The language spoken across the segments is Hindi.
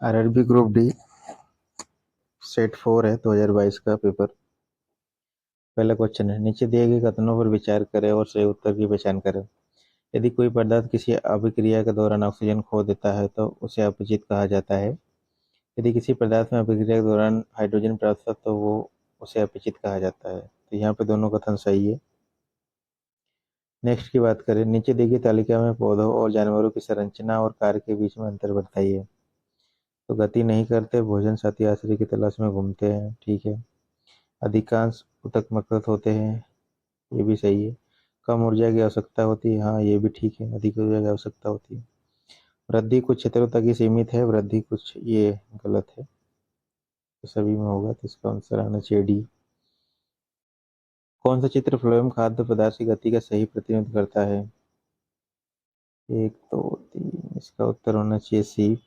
आरआरबी ग्रुप डी सेट 4 है 2022 का पेपर। पहला क्वेश्चन है, नीचे दिए गए कथनों पर विचार करें और सही उत्तर की पहचान करें। यदि कोई पदार्थ किसी अभिक्रिया के दौरान ऑक्सीजन खो देता है तो उसे अपचित कहा जाता है। यदि किसी पदार्थ में अभिक्रिया के दौरान हाइड्रोजन प्राप्त होता है तो वो उसे अपचित कहा जाता है। तो यहाँ पे दोनों कथन सही है। नेक्स्ट की बात करें, नीचे दी गई तालिका में पौधों और जानवरों की संरचना और कार्य के बीच में अंतर बताइए। तो गति नहीं करते, भोजन साथी आश्रय की तलाश में घूमते हैं, ठीक है। अधिकांश ऊतक मकृत होते हैं, ये भी सही है। कम ऊर्जा की आवश्यकता होती है, हाँ ये भी ठीक है, अधिक ऊर्जा की आवश्यकता होती है। वृद्धि कुछ क्षेत्रों तक ही सीमित है, वृद्धि कुछ, ये गलत है, तो सभी में होगा, तो इसका आंसर आना चाहिए डी। कौन सा चित्र फ्लोएम खाद्य पदार्थ की गति का सही प्रतिनिधित्व करता है? 1 2 3, इसका उत्तर होना चाहिए सी।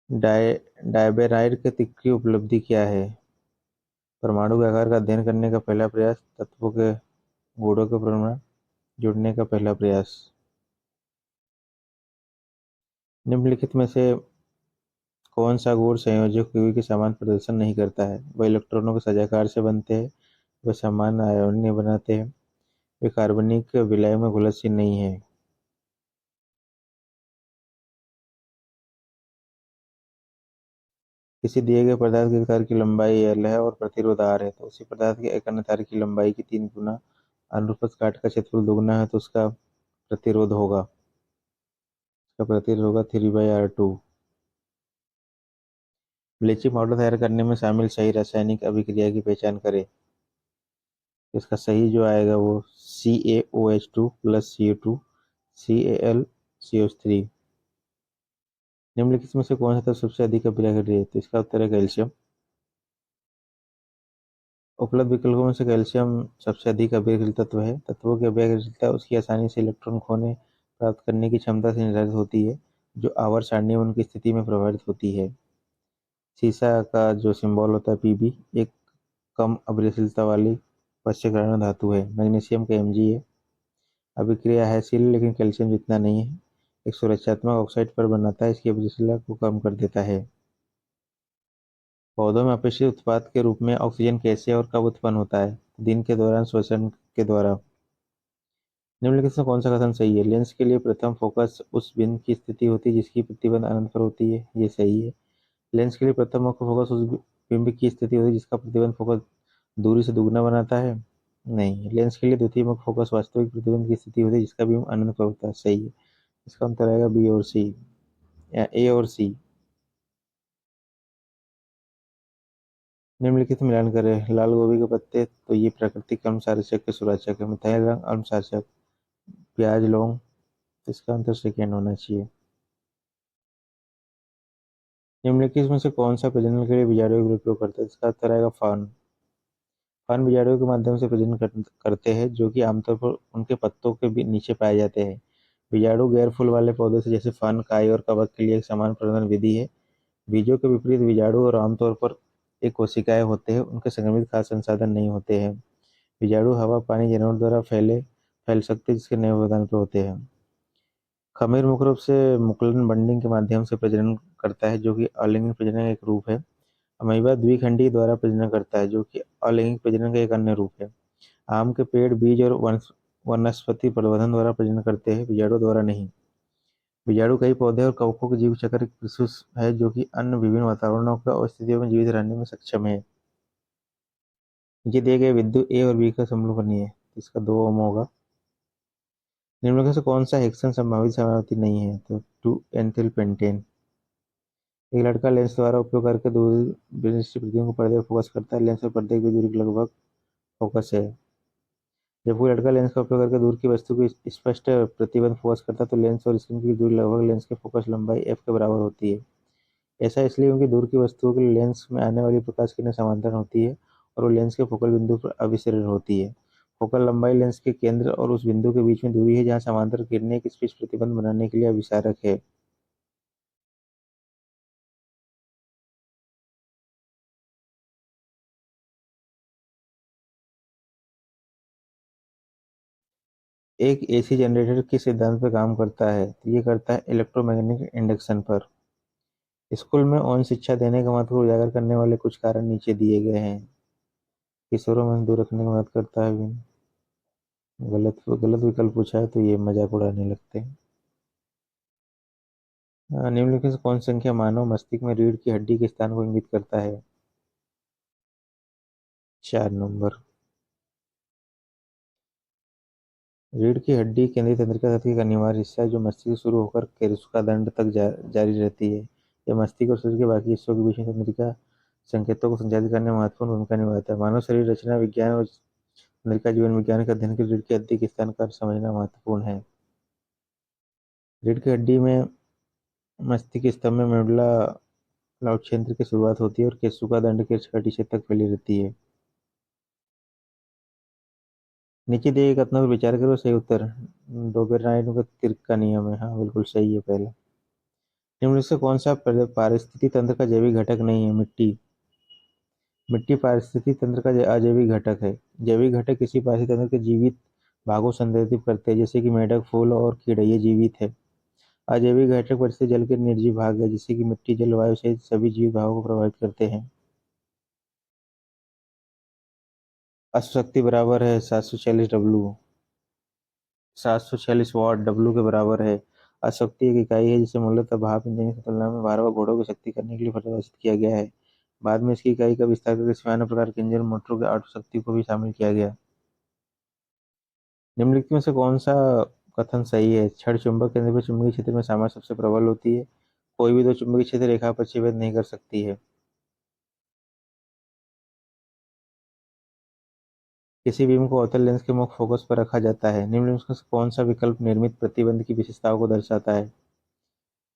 डायबेराइड की तीव्र उपलब्धि क्या है? परमाणु के आकार का अध्ययन करने का पहला प्रयास, तत्वों के गुणों के परमाणु जुड़ने का पहला प्रयास। निम्नलिखित में से कौन सा गुण संयोजक क्यूबी के समान प्रदर्शन नहीं करता है? वह इलेक्ट्रॉनों के सजाकार से बनते हैं, वे समान आयन बनाते हैं, वे कार्बनिक विलय में घुलनशील नहीं है। किसी दिए गए पदार्थ के तार की लंबाई L है और प्रतिरोध R है, तो उसी पदार्थ के एक अन्य तार की लंबाई की 3 गुना अनुप्रस्थ काट का क्षेत्रफल दोगुना है, तो उसका प्रतिरोध होगा, इसका प्रतिरोध होगा 3/R2। ब्लीचिंग पाउडर तैयार करने में शामिल सही रासायनिक अभिक्रिया की पहचान करें। इसका सही जो आएगा वो CaOH2 प्लस CO2 CaLCO3। निम्नलिखित में से कौन सा तत्व सबसे अधिक अभिक्रिया है? तो इसका उत्तर है कैल्शियम। उपलब्ध विकल्पों में से कैल्शियम सबसे अधिक अभिक्रिया तत्व है। तत्वों की अभिक्रिया उसकी आसानी से इलेक्ट्रॉन खोने प्राप्त करने की क्षमता से निर्धारित होती है, जो आवर्त सारणी में उनकी स्थिति में प्रभावित होती है। सीसा का जो सिंबल होता है Pb, एक कम अभिक्रियाशीलता वाली पश्चक्रांत धातु है। मैग्नीशियम का Mg है, अभिक्रिया हैशील लेकिन कैल्शियम जितना नहीं है। एक सुरक्षात्मक ऑक्साइड पर बनाता है, इसकी अभिक्रियाशीलता को कम कर देता है। पौधों में अपेक्षित उत्पाद के रूप में ऑक्सीजन कैसे और कब उत्पन्न होता है? दिन के दौरान श्वसन के द्वारा। निम्नलिखित में कौन सा कथन सही है? लेंस के लिए प्रथम फोकस उस बिंदु की स्थिति होती है जिसकी प्रतिबंध अनंत पर होती है, ये सही है। लेंस के लिए प्रथम मुख्य फोकस उस बिंब की स्थिति होती है जिसका प्रतिबंध फोकस दूरी से दुगुना बनाता है, नहीं। लेंस के लिए द्वितीय मुख्य फोकस वास्तविक प्रतिबंध की स्थिति होती है जिसका बिंब अनंत पर होता है, सही है। इसका उत्तर आएगा बी और सी, या ए और सी। निम्नलिखित मिलान करें। लाल गोभी के पत्ते, तो ये प्राकृतिक अम्लसारक के सुराचक है। मिथाइल रंग अम्लसारक, प्याज लौंग, तो इसका आंसर सेकेंड होना चाहिए। निम्नलिखित में से कौन सा प्रजनन के लिए बीजाणु का उपयोग करता है? इसका उत्तर आएगा फान। फान बीजाणु के माध्यम से प्रजनन करते हैं, जो कि आमतौर पर उनके पत्तों के भी नीचे पाए जाते हैं। बीजाणु गैर फूल वाले पौधों से जैसे फन, काई और कवक के लिए एक समान प्रजनन विधि है। बीजों के विपरीत बीजाणु और आमतौर पर एक कोशिकाएं होते हैं, उनके संक्रमित खाद्य संसाधन नहीं होते हैं। बीजाणु हवा, पानी, जानवर द्वारा फैल सकते हैं, जिसके नए मैदान पर होते हैं। खमीर मुख्य रूप से मुकुलन बंडिंग के माध्यम से प्रजनन करता है, जो कि अलिंगिक प्रजनन का एक रूप है। अमीबा द्विखंडी द्वारा प्रजनन करता है, जो कि अलिंगिक प्रजनन का एक अन्य रूप है। आम के पेड़ बीज और वनस्पति प्रवर्धन द्वारा प्रजनन करते हैं, बीजाणु द्वारा नहीं। बीजाणु कई पौधे और कवकों के जीव चक्र एक विशिष्ट है, जो कि अन्य विभिन्न वातावरणों और स्थितियों में जीवित रहने में सक्षम है। ये दिए गए विद्युत ए और बी का समरूप नहीं है, इसका 2 ओम होगा। निम्नलिखित से कौन सा हेक्सेन संभावित समावृत्ति नहीं है? तो 2 एंथिल पेंटेन। एक लड़का लेंस द्वारा उपयोग करके दूर दृष्टि प्रतिबिंब को पर्दे पर फोकस करता है। लेंस और पर्दे की दूरी लगभग फोकस है। जब कोई लड़का लेंस का उपयोग करके दूर की वस्तु की स्पष्ट प्रतिबंध फोकस करता है, तो लेंस और स्क्रीन की दूरी लगभग लेंस के फोकस लंबाई f के बराबर होती है। ऐसा इसलिए क्योंकि दूर की वस्तुओं के लिए लेंस में आने वाली प्रकाश किरणें समानांतर होती है और वो लेंस के फोकल बिंदु पर अभिसरण होती है। फोकल लंबाई लेंस के केंद्र और उस बिंदु के बीच में दूरी है जहाँ समानांतर किरणें एक स्पष्ट प्रतिबंध बनाने के लिए अभिसारक है। एक एसी जनरेटर किस सिद्धांत पर काम करता है? तो ये करता है इलेक्ट्रोमैग्नेटिक इंडक्शन पर। स्कूल में ऑन शिक्षा देने का महत्व को उजागर करने वाले कुछ कारण नीचे दिए गए हैं। किशोरों में दूर रखने में मदद करता है भी। गलत गलत विकल्प पूछा है तो ये मजाक उड़ाने लगते हैं। निम्नलिखित से कौन सी संख्या मानव मस्तिष्क में रीढ़ की हड्डी के स्थान को इंगित करता है? 4 नंबर। रीढ़ की हड्डी केंद्रीय तंत्रिका तंत्र का एक अनिवार्य हिस्सा है जो मस्तिष्क से शुरू होकर केशुकादंड तक जारी रहती है। यह मस्तिष्क और शरीर के बाकी हिस्सों के बीच में तंत्रिका संकेतों को संचारित करने में महत्वपूर्ण भूमिका निभाता है। मानव शरीर रचना विज्ञान और तंत्रिका जीवन विज्ञान के अध्ययन के लिए रीढ़ की हड्डी के स्थान का समझना महत्वपूर्ण है। रीढ़ की हड्डी में मस्तिष्क स्तंभ में मेडुला लाउड क्षेत्र की शुरुआत होती है और केशुकादंड के छठी क्षेत्र तक फैली रहती है। नीचे दिए गए कथनों पर विचार करो। सही उत्तर डोबेरनाइन का तिर्क का नियम है। हाँ, बिल्कुल सही है पहला। निम्नलिखित से कौन सा पारिस्थितिकी तंत्र का जैविक घटक नहीं है? मिट्टी। मिट्टी पारिस्थितिकी तंत्र का अजैविक घटक है। जैविक घटक किसी पारिस्थितिक तंत्र के जीवित भागों को संदर्भित करते हैं, जैसे कि मेढक, फूल और कीड़े, ये जीवित है। अजैविक घटक परिस्थिति जल के निर्जीव भाग है, जैसे कि मिट्टी, जलवायु सहित सभी जीवित भागों को प्रभावित करते हैं। अश्वशक्ति बराबर है 746 डब्लू। 746 वाट डब्लू के बराबर है। अशक्ति एक इकाई है जिसे मूलतः भाप इंजन की तुलना में बार बार घोड़ों की शक्ति करने के लिए परिभाषित किया गया है। बाद में इसकी इकाई का विस्तार करके इसमें अन्य प्रकार के इंजन, मोटरों की ऑटो शक्ति को भी शामिल किया गया। निम्नलिखित में से कौन सा कथन सही है? क्षण चुंबक केंद्र पर चुंबकीय क्षेत्र में सामर्थ्य सबसे प्रबल होती है। कोई भी दो चुंबकीय क्षेत्र रेखा पर छेद नहीं कर सकती है। किसी बीम को अवतल लेंस के मुख्य फोकस पर रखा जाता है। निम्नलिखित में से कौन सा विकल्प निर्मित प्रतिबंध की विशेषताओं को दर्शाता है?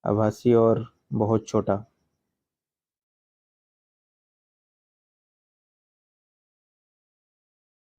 आभासी और बहुत छोटा।